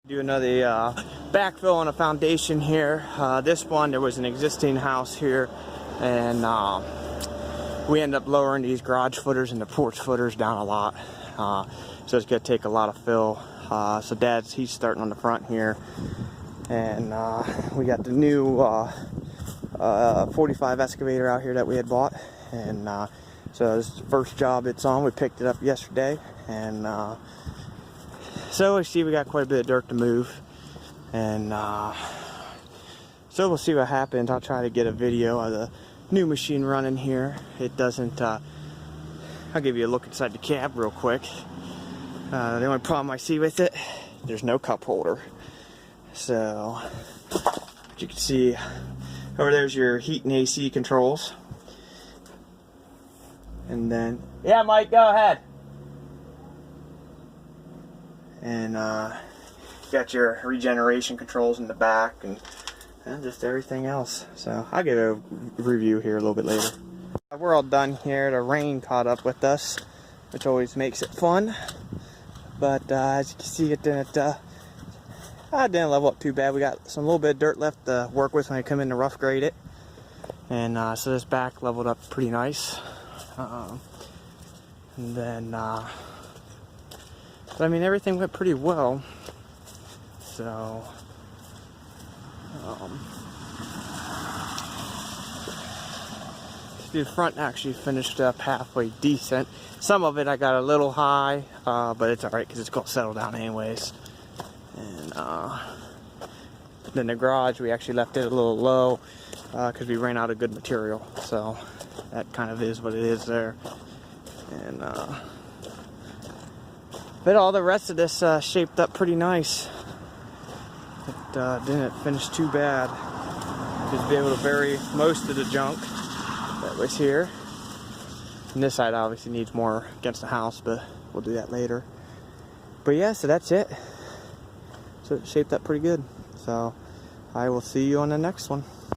Do another backfill on a foundation here. This one, there was an existing house here, and we ended up lowering these garage footers and the porch footers down a lot. So it's going to take a lot of fill. So he's starting on the front here, and we got the new 45 excavator out here that we had bought, and so this is the first job it's on. We picked it up yesterday, and so we see we got quite a bit of dirt to move, and so we'll see what happens. I'll try to get a video of the new machine running here. It doesn't, I'll give you a look inside the cab real quick. The only problem I see with it, there's no cup holder. So, as you can see, over there's your heat and AC controls. And then, yeah, Mike, go ahead. And got your regeneration controls in the back, and just everything else. So I'll give a review here a little bit later. We're all done here. The rain caught up with us, which always makes it fun. But as you can see, it didn't level up too bad. We got some little bit of dirt left to work with when I come in to rough grade it, and so this back leveled up pretty nice. And then but I mean, everything went pretty well. So the front actually finished up halfway decent. Some of it I got a little high, but it's alright because it's going to settle down anyways. And then the garage, we actually left it a little low because we ran out of good material. So that kind of is what it is there. And but all the rest of this shaped up pretty nice. It didn't finish too bad. Just be able to bury most of the junk that was here. And this side obviously needs more against the house, but we'll do that later. But yeah, so that's it. So it shaped up pretty good. So I will see you on the next one.